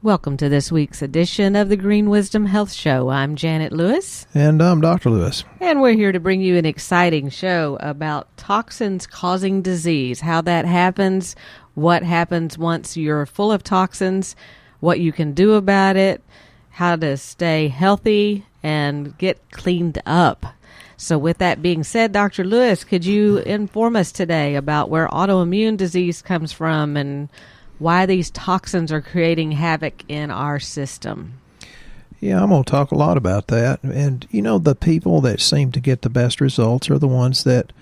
Welcome to this week's edition of the Green Wisdom Health Show. I'm Janet Lewis. And I'm Dr. Lewis. And we're here to bring you an exciting show about toxins causing disease, how that happens, what happens once you're full of toxins, what you can do about it, how to stay healthy and get cleaned up. So with that being said, Dr. Lewis, could you inform us today about where autoimmune disease comes from and why these toxins are creating havoc in our system? Yeah, I'm going to talk a lot about that. And, the people that seem to get the best results are the ones that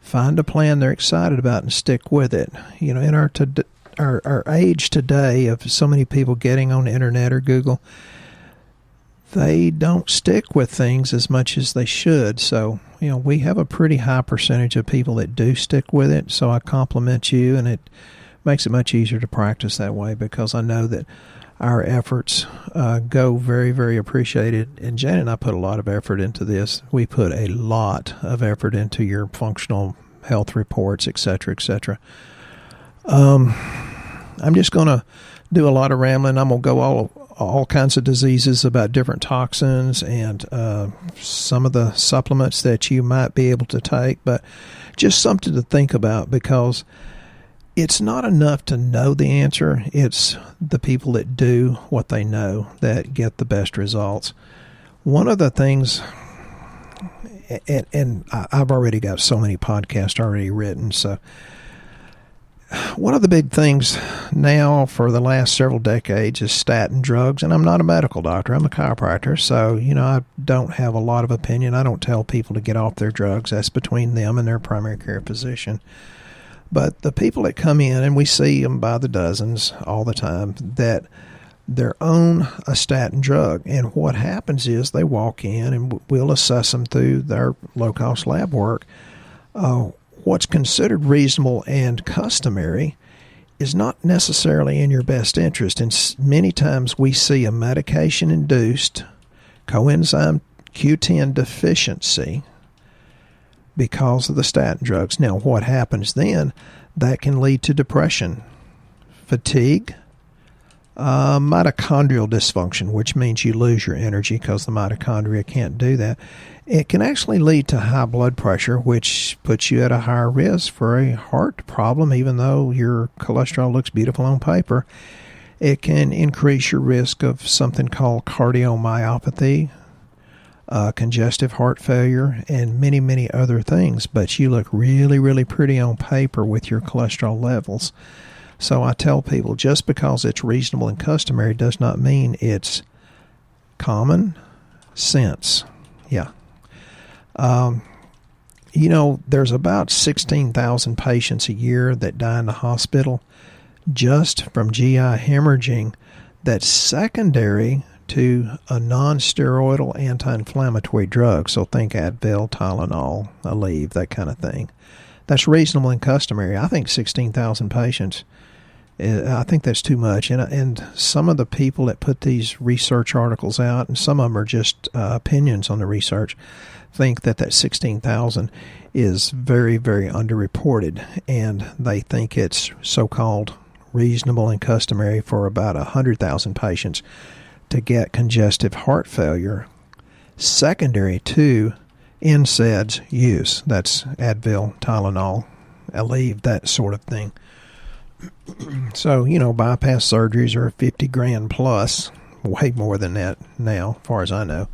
find a plan they're excited about and stick with it. In our age today of so many people getting on the internet or Google, they don't stick with things as much as they should. So, we have a pretty high percentage of people that do stick with it. So I compliment you, and it makes it much easier to practice that way because I know that our efforts go very, very appreciated. And Janet and I put a lot of effort into this. We put a lot of effort into your functional health reports, et cetera, et cetera. I'm just going to do a lot of rambling. I'm going to go all kinds of diseases about different toxins and some of the supplements that you might be able to take, but just something to think about because it's not enough to know the answer. It's the people that do what they know that get the best results. One of the things, and I've already got so many podcasts already written, so one of the big things now for the last several decades is statin drugs. And I'm not a medical doctor. I'm a chiropractor. So, I don't have a lot of opinion. I don't tell people to get off their drugs. That's between them and their primary care physician. But the people that come in, and we see them by the dozens all the time, that they're on a statin drug. And what happens is they walk in and we'll assess them through their low-cost lab work. What's considered reasonable and customary is not necessarily in your best interest. And many times we see a medication-induced coenzyme Q10 deficiency because of the statin drugs. Now, what happens then? That can lead to depression, fatigue, mitochondrial dysfunction, which means you lose your energy because the mitochondria can't do that. It can actually lead to high blood pressure, which puts you at a higher risk for a heart problem, even though your cholesterol looks beautiful on paper. It can increase your risk of something called cardiomyopathy, congestive heart failure, and many, many other things. But you look really, really pretty on paper with your cholesterol levels. So I tell people just because it's reasonable and customary does not mean it's common sense. Yeah. There's about 16,000 patients a year that die in the hospital just from GI hemorrhaging that's secondary to a non-steroidal anti-inflammatory drug. So think Advil, Tylenol, Aleve, that kind of thing. That's reasonable and customary. I think 16,000 patients, I think that's too much. And some of the people that put these research articles out, and some of them are just opinions on the research, think that 16,000 is very, very underreported. And they think it's so-called reasonable and customary for about 100,000 patients to get congestive heart failure secondary to NSAIDs use. That's Advil, Tylenol, Aleve, that sort of thing. So, bypass surgeries are $50,000 plus, way more than that now, as far as I know.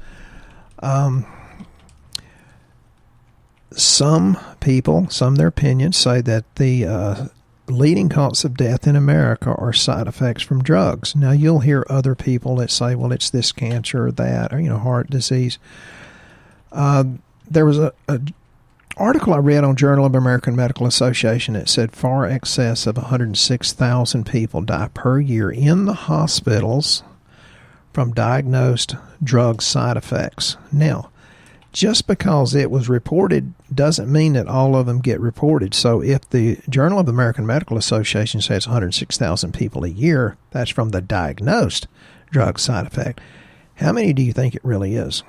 Some people, their opinions, say that the leading cause of death in America are side effects from drugs. Now, you'll hear other people that say, well, it's this cancer or that, or, heart disease. There was a article I read on Journal of American Medical Association that said far excess of 106,000 people die per year in the hospitals from diagnosed drug side effects. Now, just because it was reported doesn't mean that all of them get reported. So if the Journal of the American Medical Association says 106,000 people a year, that's from the diagnosed drug side effect. How many do you think it really is?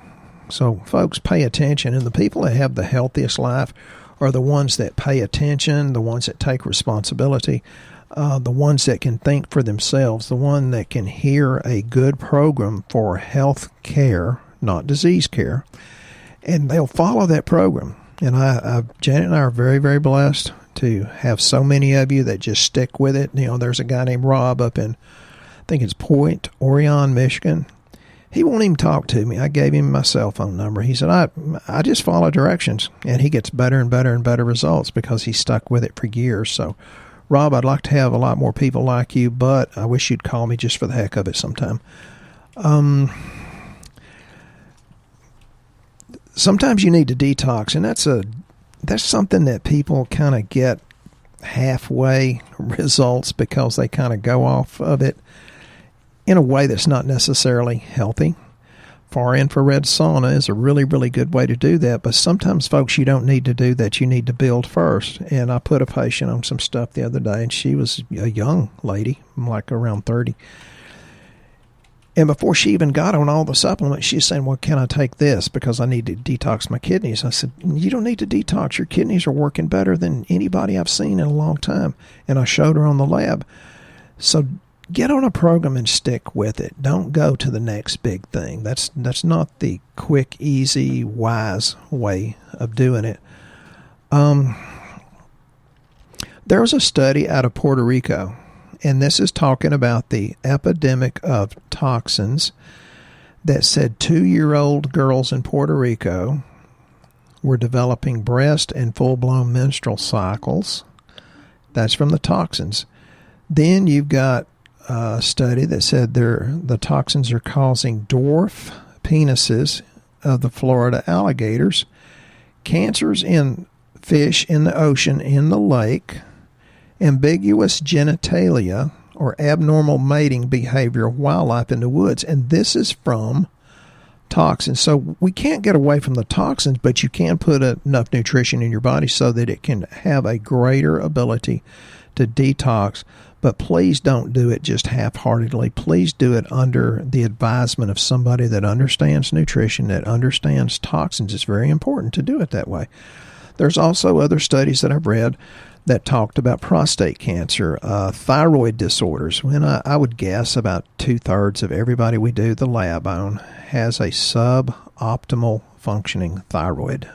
So folks, pay attention. And the people that have the healthiest life are the ones that pay attention, the ones that take responsibility. the ones that can think for themselves, the one that can hear a good program for health care, not disease care, and they'll follow that program. And Janet and I are very, very blessed to have so many of you that just stick with it. You know, there's a guy named Rob up in, I think it's Point Orion, Michigan. He won't even talk to me. I gave him my cell phone number. He said, I just follow directions. And he gets better and better and better results because he stuck with it for years. So, Rob, I'd like to have a lot more people like you, but I wish you'd call me just for the heck of it sometime. Sometimes you need to detox, and that's something that people kind of get halfway results because they kind of go off of it in a way that's not necessarily healthy. Far infrared sauna is a really, really good way to do that, but sometimes, folks, you don't need to do that. You need to build first. And I put a patient on some stuff the other day, and she was a young lady, like around 30. And before she even got on all the supplements, she's saying, well, can I take this because I need to detox my kidneys? I said, you don't need to detox. Your kidneys are working better than anybody I've seen in a long time. And I showed her on the lab. So get on a program and stick with it. Don't go to the next big thing. That's not the quick, easy, wise way of doing it. There was a study out of Puerto Rico, and this is talking about the epidemic of toxins that said 2-year-old girls in Puerto Rico were developing breast and full-blown menstrual cycles. That's from the toxins. Then you've got a study that said the toxins are causing dwarf penises of the Florida alligators, cancers in fish in the ocean, in the lake, ambiguous genitalia or abnormal mating behavior of wildlife in the woods. And this is from toxins. So we can't get away from the toxins, but you can put enough nutrition in your body so that it can have a greater ability to detox. But please don't do it just half-heartedly. Please do it under the advisement of somebody that understands nutrition, that understands toxins. It's very important to do it that way. There's also other studies that I've read that talked about prostate cancer, thyroid disorders. When I would guess about 2/3 of everybody we do the lab on has a suboptimal functioning thyroid.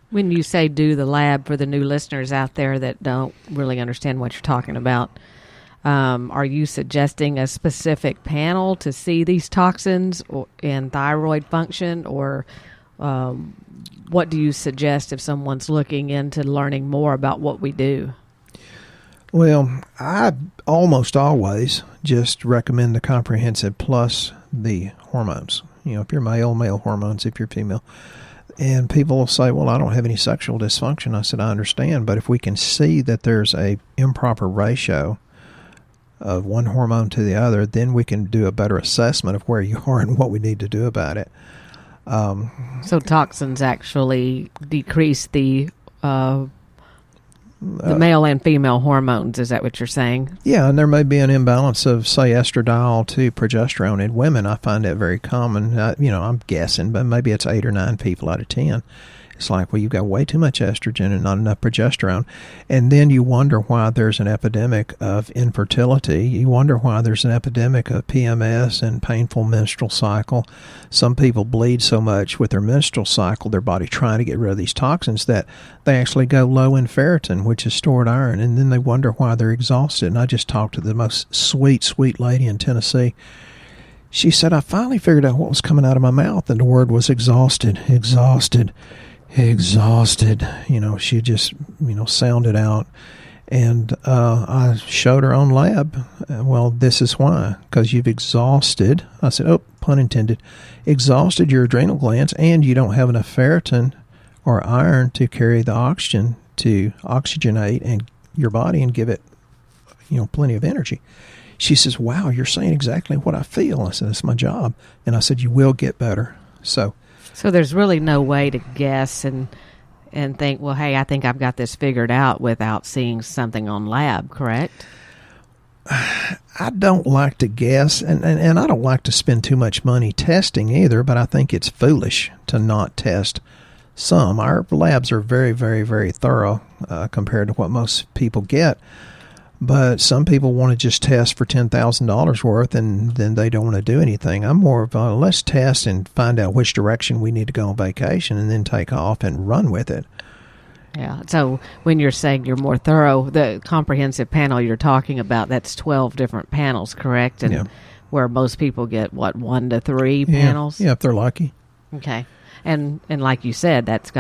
When you say do the lab, for the new listeners out there that don't really understand what you're talking about, are you suggesting a specific panel to see these toxins in thyroid function, or what do you suggest if someone's looking into learning more about what we do? Well, I almost always just recommend the comprehensive plus the hormones. You know, if you're male hormones, if you're female. And people will say, well, I don't have any sexual dysfunction. I said, I understand, but if we can see that there's a improper ratio of one hormone to the other, then we can do a better assessment of where you are and what we need to do about it. So toxins actually decrease the male and female hormones. Is that what you're saying? Yeah, and there may be an imbalance of, say, estradiol to progesterone in women. I find that very common. I'm guessing, but maybe it's 8 or 9 people out of 10. It's like, well, you've got way too much estrogen and not enough progesterone. And then you wonder why there's an epidemic of infertility. You wonder why there's an epidemic of PMS and painful menstrual cycle. Some people bleed so much with their menstrual cycle, their body trying to get rid of these toxins, that they actually go low in ferritin, which is stored iron. And then they wonder why they're exhausted. And I just talked to the most sweet, sweet lady in Tennessee. She said, I finally figured out what was coming out of my mouth, and the word was exhausted. She just, sounded out. And I showed her on lab, well, this is why, because you've exhausted, I said, oh, pun intended, exhausted your adrenal glands, and you don't have enough ferritin or iron to carry the oxygen to oxygenate and your body and give it, plenty of energy. She says, wow, you're saying exactly what I feel. I said, it's my job. And I said, you will get better. So there's really no way to guess and think, well, hey, I think I've got this figured out without seeing something on lab, correct? I don't like to guess, and I don't like to spend too much money testing either, but I think it's foolish to not test some. Our labs are very, very, very thorough compared to what most people get. But some people want to just test for $10,000 worth, and then they don't want to do anything. I'm more of a, let's test and find out which direction we need to go on vacation and then take off and run with it. Yeah. So when you're saying you're more thorough, the comprehensive panel you're talking about, that's 12 different panels, correct? And Yeah. where most people get, 1 to 3 panels? Yeah, if they're lucky. Okay. And like you said, that's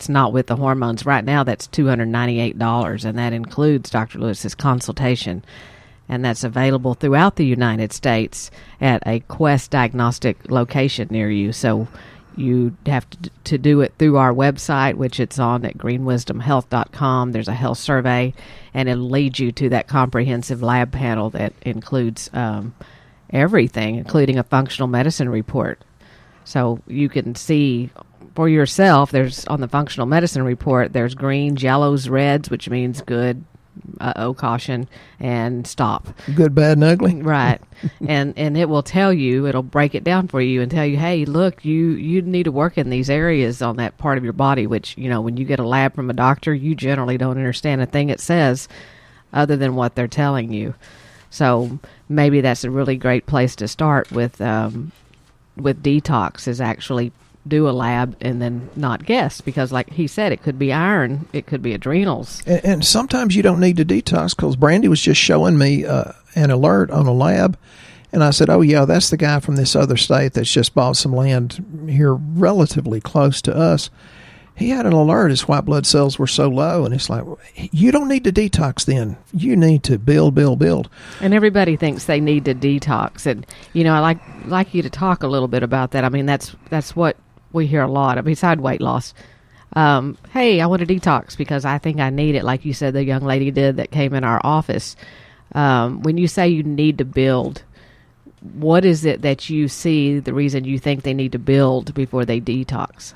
not with the hormones. Right now, that's $298, and that includes Dr. Lewis's consultation. And that's available throughout the United States at a Quest diagnostic location near you. So you have to do it through our website, which it's on at greenwisdomhealth.com. There's a health survey, and it'll lead you to that comprehensive lab panel that includes everything, including a functional medicine report. So you can see for yourself, there's on the functional medicine report, there's greens, yellows, reds, which means good, caution, and stop. Good, bad, and ugly. Right. and it will tell you, it'll break it down for you and tell you, hey, look, you need to work in these areas on that part of your body, which, when you get a lab from a doctor, you generally don't understand a thing it says other than what they're telling you. So maybe that's a really great place to start with detox, is actually do a lab and then not guess, because like he said, it could be iron, it could be adrenals. And sometimes you don't need to detox, because Brandy was just showing me an alert on a lab, and I said, oh yeah, that's the guy from this other state that's just bought some land here relatively close to us. He had an alert, his white blood cells were so low, and it's like, you don't need to detox then. You need to build. And everybody thinks they need to detox. And, I like you to talk a little bit about that. I mean, that's what we hear a lot, besides weight loss. Hey, I want to detox because I think I need it, like you said the young lady did that came in our office. When you say you need to build, what is it that you see, the reason you think they need to build before they detox?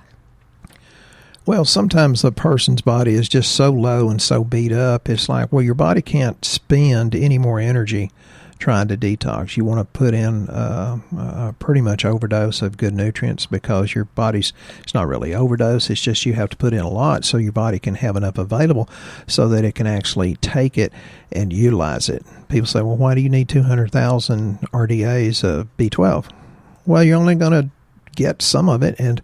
Well, sometimes a person's body is just so low and so beat up, it's like, well, your body can't spend any more energy trying to detox. You want to put in a pretty much overdose of good nutrients, because your body's, it's not really overdose, it's just you have to put in a lot so your body can have enough available so that it can actually take it and utilize it. People say, well, why do you need 200,000 RDAs of B12? Well, you're only going to get some of it, and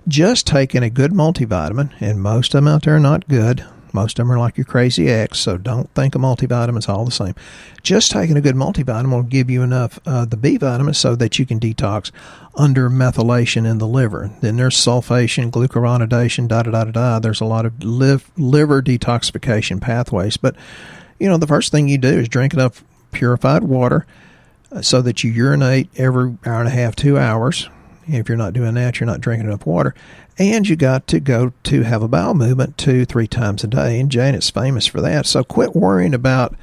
just taking a good multivitamin, and most of them out there are not good. Most of them are like your crazy ex, so don't think of multivitamins all the same. Just taking a good multivitamin will give you enough the B vitamins so that you can detox under methylation in the liver. Then there's sulfation, glucuronidation, There's a lot of liver detoxification pathways. But, the first thing you do is drink enough purified water so that you urinate every hour and a half, 2 hours. If you're not doing that, you're not drinking enough water. And you got to go to have a bowel movement 2-3 times a day. And Janet's famous for that. So quit worrying about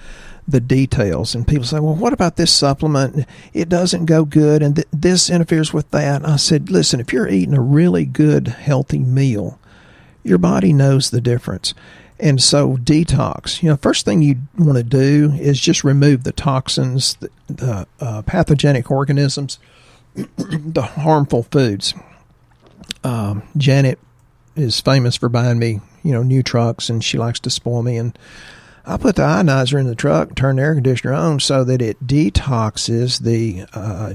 the details. And people say, well, what about this supplement? It doesn't go good, and this interferes with that. And I said, listen, if you're eating a really good, healthy meal, your body knows the difference. And so detox, first thing you want to do is just remove the toxins, the pathogenic organisms, the harmful foods. Janet is famous for buying me, new trucks, and she likes to spoil me. And I put the ionizer in the truck, turn the air conditioner on so that it detoxes the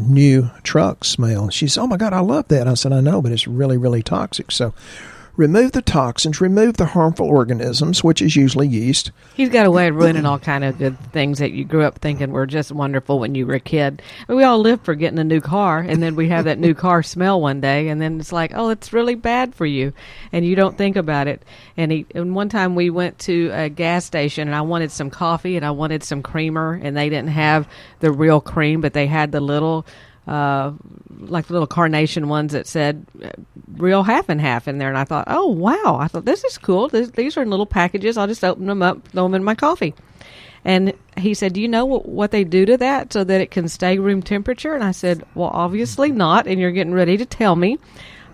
new truck smell. And she said, oh my God, I love that. I said, I know, but it's really, really toxic. So remove the toxins, remove the harmful organisms, which is usually yeast. He's got a way of ruining all kind of good things that you grew up thinking were just wonderful when you were a kid. We all live for getting a new car, and then we have that new car smell one day, and then it's like, oh, it's really bad for you, and you don't think about it. And one time we went to a gas station, and I wanted some coffee, and I wanted some creamer, and they didn't have the real cream, but they had the little like the little carnation ones that said real half and half in there. And I thought, oh, wow. I thought, this is cool. These are in little packages. I'll just open them up, throw them in my coffee. And he said, do you know what they do to that so that it can stay room temperature? And I said, well, obviously not. And you're getting ready to tell me.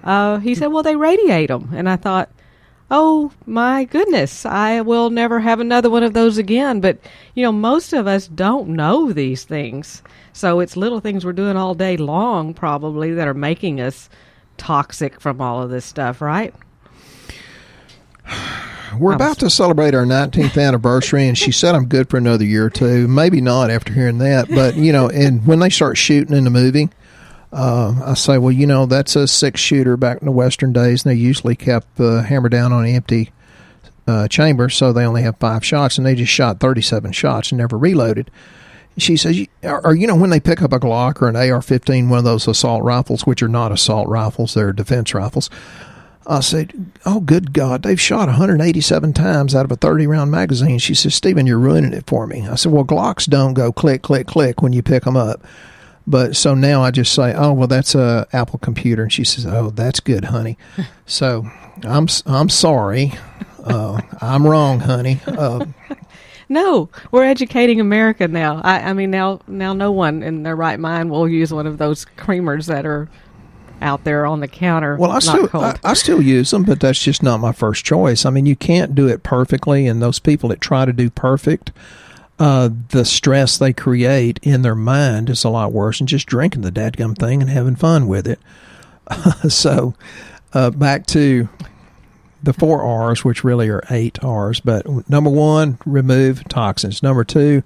He said, well, they radiate them. And I thought, oh, my goodness, I will never have another one of those again. But, most of us don't know these things. So it's little things we're doing all day long, probably, that are making us toxic from all of this stuff, right? We're about to celebrate our 19th anniversary, and she said I'm good for another year or two. Maybe not after hearing that, but, and when they start shooting in the movie, I say, well, that's a 6-shooter back in the Western days, and they usually kept the hammer down on an empty chamber, so they only have 5 shots, and they just shot 37 shots and never reloaded. She says, or when they pick up a Glock or an AR-15, one of those assault rifles, which are not assault rifles, they're defense rifles, I said, oh, good God, they've shot 187 times out of a 30-round magazine. She says, Stephen, you're ruining it for me. I said, well, Glocks don't go click, click, click when you pick them up. But so now I just say, oh, well, that's a Apple computer. And she says, oh, that's good, honey. So I'm sorry. I'm wrong, honey. No, we're educating America now. I mean, now no one in their right mind will use one of those creamers that are out there on the counter. Well, I still use them, but that's just not my first choice. I mean, you can't do it perfectly, and those people that try to do perfect, the stress they create in their mind is a lot worse than just drinking the dadgum thing and having fun with it. So, back to the 4 R's, which really are 8 R's. But number 1, remove toxins. Number 2,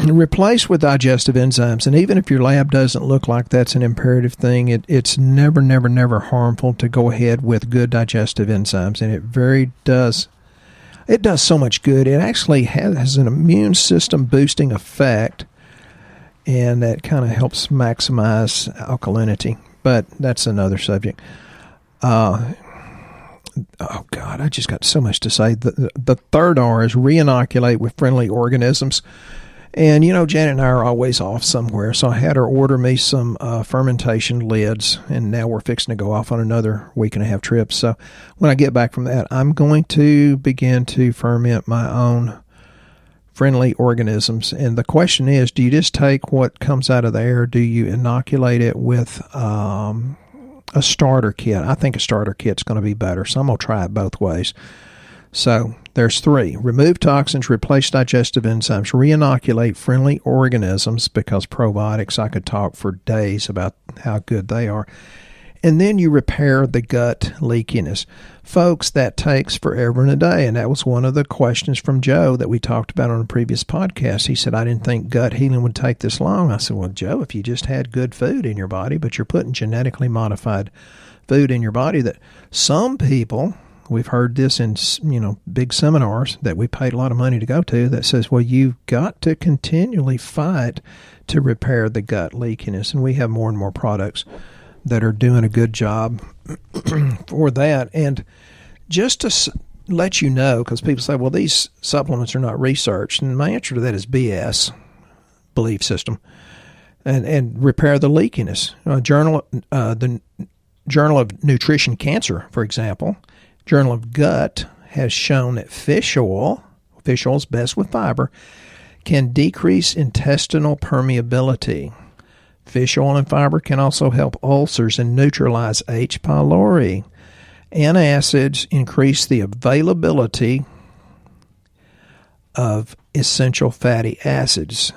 replace with digestive enzymes. And even if your lab doesn't look like that's an imperative thing, it's never harmful to go ahead with good digestive enzymes. And it does so much good. It actually has an immune system boosting effect, and that kind of helps maximize alkalinity. But that's another subject. Oh, God, I just got so much to say. The 3rd R is reinoculate with friendly organisms. And, Janet and I are always off somewhere, so I had her order me some fermentation lids, and now we're fixing to go off on another 1.5-week trip. So when I get back from that, I'm going to begin to ferment my own friendly organisms. And the question is, do you just take what comes out of the air, or do you inoculate it with a starter kit? I think a starter kit's going to be better, so I'm going to try it both ways. So there's 3. Remove toxins, replace digestive enzymes, reinoculate friendly organisms, because probiotics, I could talk for days about how good they are. And then you repair the gut leakiness. Folks, that takes forever and a day, and that was one of the questions from Joe that we talked about on a previous podcast. He said, I didn't think gut healing would take this long. I said, well, Joe, if you just had good food in your body, but you're putting genetically modified food in your body, that some people... We've heard this in, big seminars that we paid a lot of money to go to, that says, well, you've got to continually fight to repair the gut leakiness. And we have more and more products that are doing a good job for that. And just to let you know, because people say, well, these supplements are not researched. And my answer to that is BS, belief system. And repair the leakiness. The Journal of Nutrition Cancer, for example, Journal of Gut has shown that fish oil is best with fiber, can decrease intestinal permeability. Fish oil and fiber can also help ulcers and neutralize H. pylori. Antacids increase the availability of essential fatty acids.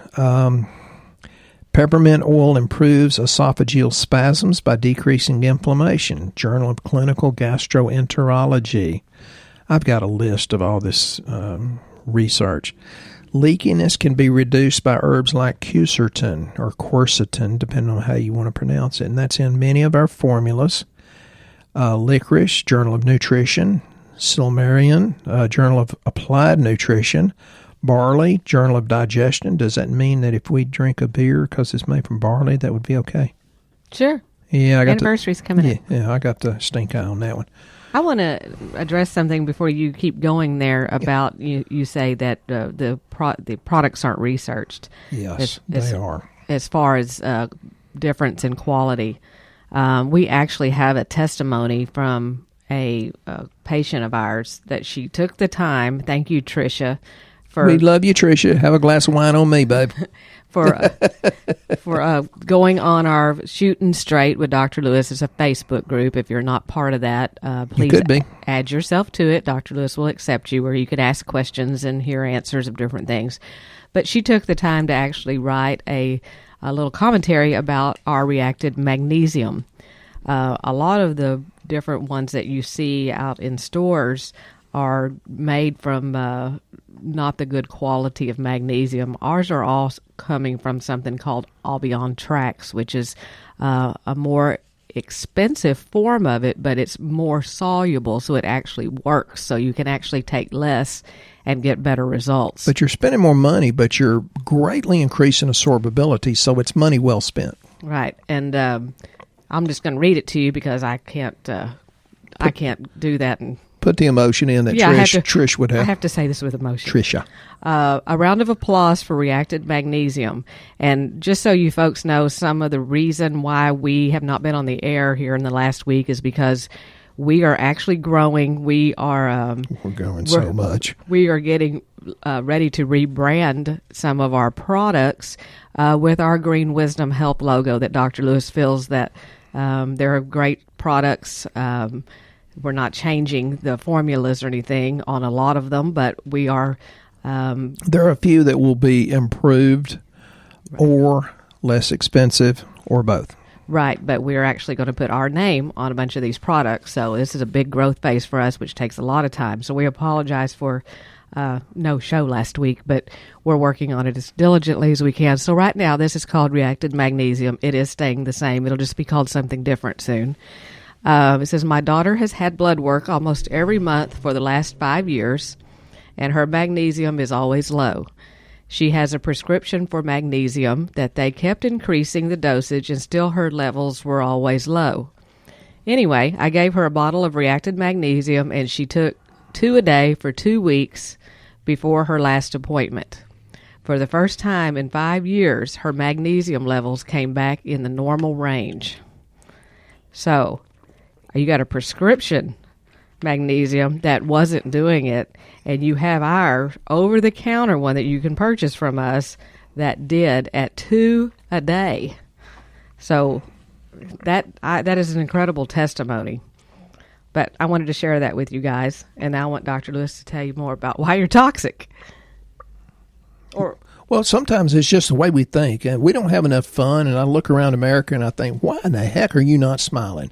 Peppermint oil improves esophageal spasms by decreasing inflammation. Journal of Clinical Gastroenterology. I've got a list of all this research. Leakiness can be reduced by herbs like quercetin or quercetin, depending on how you want to pronounce it. And that's in many of our formulas. Licorice, Journal of Nutrition. Silmarian, Journal of Applied Nutrition. Barley, Journal of Digestion. Does that mean that if we drink a beer because it's made from barley, that would be okay? Sure. Yeah, anniversary's coming up. Yeah, I got the stink eye on that one. I want to address something before you keep going there about you say that the products aren't researched. Yes, they are. As far as difference in quality, we actually have a testimony from a patient of ours that she took the time. Thank you, Tricia. We love you, Tricia. Have a glass of wine on me, babe. for going on our Shooting Straight with Dr. Lewis. It's a Facebook group. If you're not part of that, please add yourself to it. Dr. Lewis will accept you, where you could ask questions and hear answers of different things. But she took the time to actually write a little commentary about our reacted magnesium. A lot of the different ones that you see out in stores are made from not the good quality of magnesium. Ours are all coming from something called Albion Trax, which is a more expensive form of it, but it's more soluble, so it actually works. So you can actually take less and get better results. But you're spending more money, but you're greatly increasing absorbability, so it's money well spent. Right, and I'm just going to read it to you because I can't do that. And put the emotion in that Trish would have. I have to say this with emotion. Trisha. A round of applause for reacted magnesium. And just so you folks know, some of the reason why we have not been on the air here in the last week is because we are actually growing. We're growing so much. We are getting ready to rebrand some of our products with our Green Wisdom Health logo that Dr. Lewis feels that they're great products. We're not changing the formulas or anything on a lot of them, but we are. There are a few that will be improved or less expensive or both. Right, but we're actually going to put our name on a bunch of these products. So this is a big growth phase for us, which takes a lot of time. So we apologize for no show last week, but we're working on it as diligently as we can. So right now, this is called Reacted Magnesium. It is staying the same. It'll just be called something different soon. It says, my daughter has had blood work almost every month for the last 5 years, and her magnesium is always low. She has a prescription for magnesium that they kept increasing the dosage, and still her levels were always low. Anyway, I gave her a bottle of reacted magnesium, and she took 2 a day for 2 weeks before her last appointment. For the first time in 5 years, her magnesium levels came back in the normal range. So, you got a prescription magnesium that wasn't doing it, and you have our over-the-counter one that you can purchase from us that did at 2 a day. So that is an incredible testimony. But I wanted to share that with you guys, and now I want Dr. Lewis to tell you more about why you're toxic. Well, sometimes it's just the way we think, and we don't have enough fun, and I look around America and I think, why in the heck are you not smiling?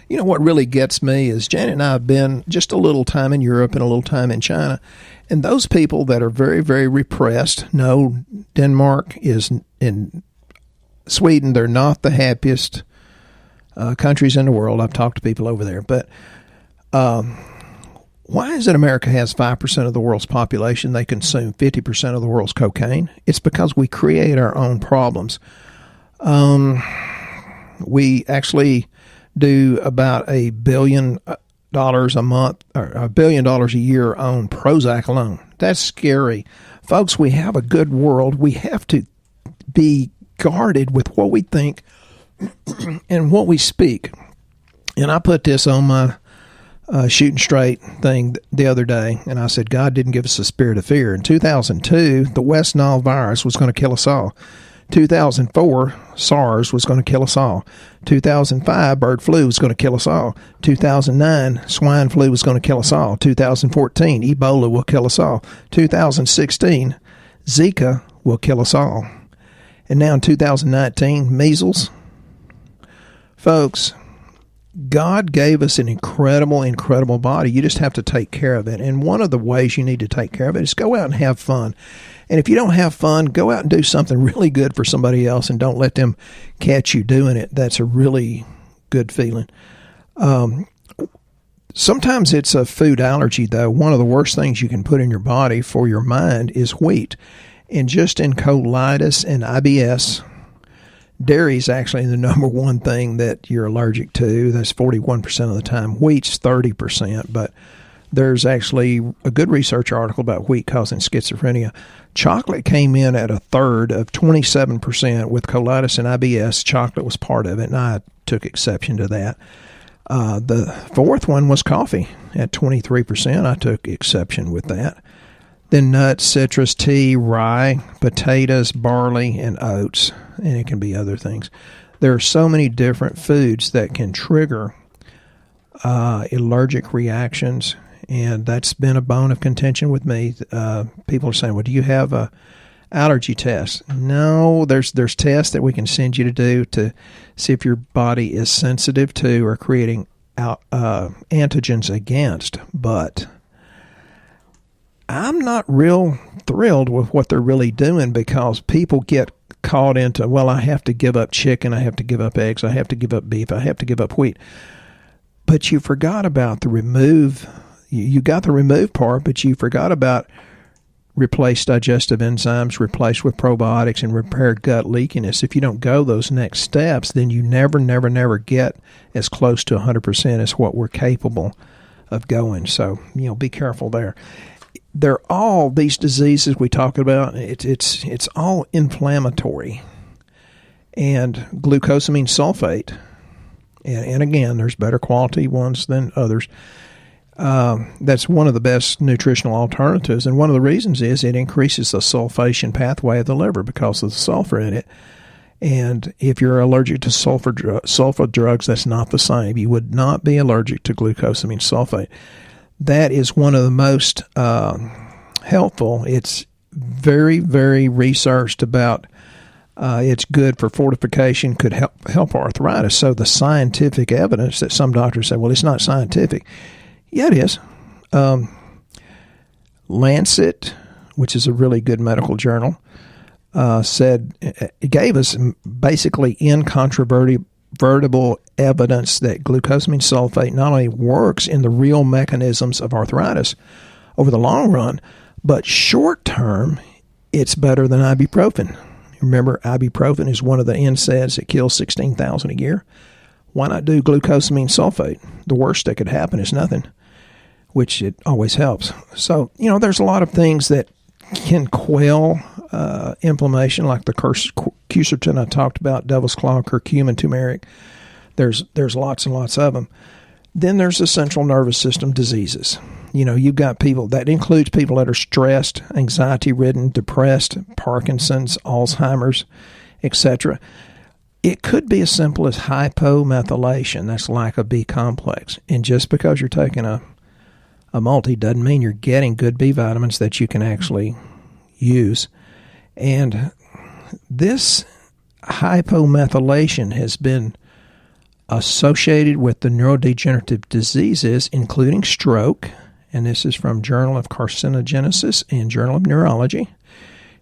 You know, what really gets me is Janet and I have been just a little time in Europe and a little time in China. And those people that are very, very repressed, no, Denmark is in Sweden. They're not the happiest countries in the world. I've talked to people over there. But why is it America has 5% of the world's population? They consume 50% of the world's cocaine. It's because we create our own problems. We actually do about $1 billion a month, or $1 billion a year on Prozac alone. That's scary. Folks, we have a good world. We have to be guarded with what we think and what we speak. And I put this on my shooting straight thing the other day, and I said, God didn't give us a spirit of fear. In 2002, the West Nile virus was going to kill us all. 2004, SARS was going to kill us all. 2005, bird flu was going to kill us all. 2009, swine flu was going to kill us all. 2014, Ebola will kill us all. 2016, Zika will kill us all. And now in 2019, measles. Folks, God gave us an incredible, incredible body. You just have to take care of it. And one of the ways you need to take care of it is go out and have fun. And if you don't have fun, go out and do something really good for somebody else and don't let them catch you doing it. That's a really good feeling. Sometimes it's a food allergy, though. One of the worst things you can put in your body for your mind is wheat. And just in colitis and IBS, dairy is actually the number one thing that you're allergic to. That's 41% of the time. Wheat's 30%, but there's actually a good research article about wheat causing schizophrenia. Chocolate came in at a third of 27% with colitis and IBS. Chocolate was part of it, and I took exception to that. The fourth one was coffee at 23%. I took exception with that. Then nuts, citrus, tea, rye, potatoes, barley, and oats, and it can be other things. There are so many different foods that can trigger allergic reactions, and that's been a bone of contention with me. People are saying, well, do you have a allergy test? No, there's tests that we can send you to do to see if your body is sensitive to or creating antigens against, but I'm not real thrilled with what they're really doing, because people get caught into, well, I have to give up chicken, I have to give up eggs, I have to give up beef, I have to give up wheat. But you forgot about the remove. You got the remove part, but you forgot about replace digestive enzymes, replace with probiotics, and repair gut leakiness. If you don't go those next steps, then you never get as close to 100% as what we're capable of going. So, be careful there. They're all, these diseases we talk about, it's all inflammatory. And glucosamine sulfate, and again, there's better quality ones than others. That's one of the best nutritional alternatives, and one of the reasons is it increases the sulfation pathway of the liver because of the sulfur in it. And if you're allergic to sulfur drugs, that's not the same. You would not be allergic to glucosamine sulfate. That is one of the most helpful. It's very, very researched about. It's good for fortification, could help arthritis. So the scientific evidence that some doctors say, well, it's not scientific. Yeah, it is. Lancet, which is a really good medical journal, said it gave us basically incontrovertible evidence that glucosamine sulfate not only works in the real mechanisms of arthritis over the long run, but short term, it's better than ibuprofen. Remember, ibuprofen is one of the NSAIDs that kills 16,000 a year. Why not do glucosamine sulfate? The worst that could happen is nothing, which it always helps. So, there's a lot of things that can quell inflammation, like the quercetin I talked about, devil's claw, curcumin, turmeric. There's lots and lots of them. Then there's the central nervous system diseases. You've got people, that includes people that are stressed, anxiety-ridden, depressed, Parkinson's, Alzheimer's, etc. It could be as simple as hypomethylation. That's lack of B complex. And just because you're taking a multi doesn't mean you're getting good B vitamins that you can actually use. And this hypomethylation has been associated with the neurodegenerative diseases, including stroke, and this is from Journal of Carcinogenesis and Journal of Neurology.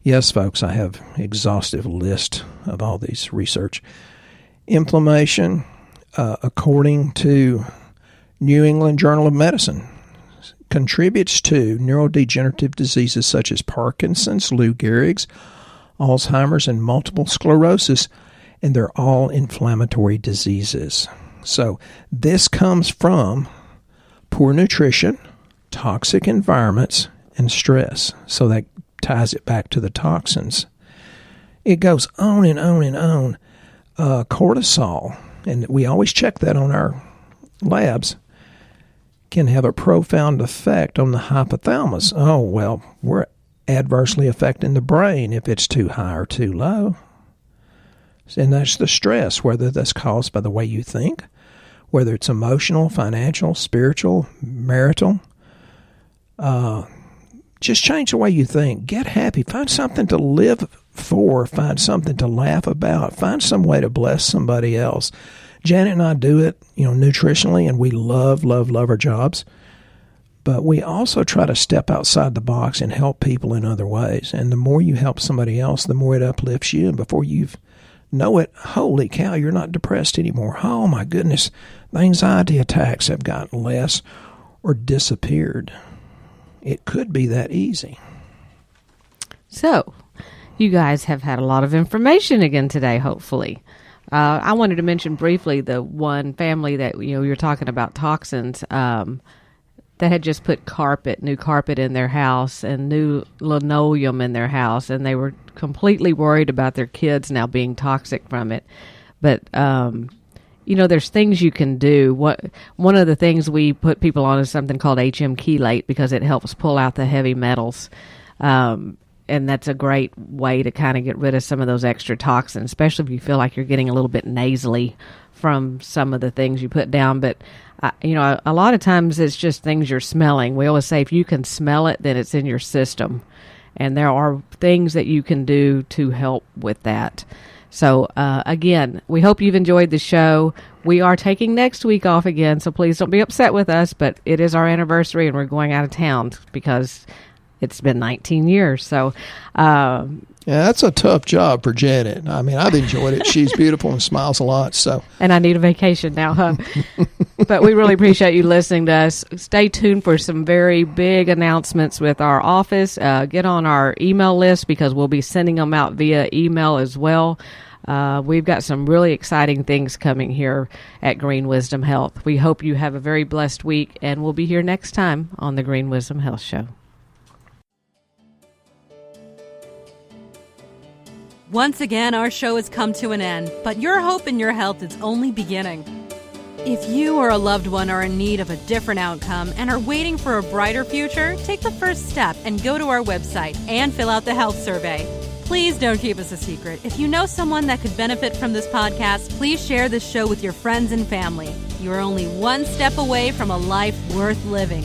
Yes, folks, I have exhaustive list of all these research. Inflammation, according to New England Journal of Medicine, contributes to neurodegenerative diseases such as Parkinson's, Lou Gehrig's, Alzheimer's, and multiple sclerosis, and they're all inflammatory diseases. So this comes from poor nutrition, toxic environments, and stress. So that ties it back to the toxins. It goes on and on and on. Cortisol, and we always check that on our labs, can have a profound effect on the hypothalamus. Oh, well, we're adversely affecting the brain if it's too high or too low. And that's the stress, whether that's caused by the way you think, whether it's emotional, financial, spiritual, marital. Just change the way you think. Get happy. Find something to live for. Find something to laugh about. Find some way to bless somebody else. Janet and I do it, nutritionally, and we love our jobs. But we also try to step outside the box and help people in other ways. And the more you help somebody else, the more it uplifts you. And before you know it, holy cow, you're not depressed anymore. Oh, my goodness, the anxiety attacks have gotten less or disappeared. It could be that easy. So, you guys have had a lot of information again today, hopefully. I wanted to mention briefly the one family that, you're talking about toxins, that had just put new carpet in their house and new linoleum in their house, and they were completely worried about their kids now being toxic from it. But, there's things you can do. One of the things we put people on is something called HM chelate because it helps pull out the heavy metals. And that's a great way to kind of get rid of some of those extra toxins, especially if you feel like you're getting a little bit nasally from some of the things you put down. But, a lot of times it's just things you're smelling. We always say if you can smell it, then it's in your system. And there are things that you can do to help with that. So, again, we hope you've enjoyed the show. We are taking next week off again, so please don't be upset with us. But it is our anniversary, and we're going out of town because it's been 19 years. So, yeah, that's a tough job for Janet. I mean, I've enjoyed it. She's beautiful and smiles a lot. So, and I need a vacation now, huh? But we really appreciate you listening to us. Stay tuned for some very big announcements with our office. Get on our email list because we'll be sending them out via email as well. We've got some really exciting things coming here at Green Wisdom Health. We hope you have a very blessed week, and we'll be here next time on the Green Wisdom Health Show. Once again, our show has come to an end, but your hope in your health is only beginning. If you or a loved one are in need of a different outcome and are waiting for a brighter future, take the first step and go to our website and fill out the health survey. Please don't keep us a secret. If you know someone that could benefit from this podcast, please share this show with your friends and family. You are only one step away from a life worth living.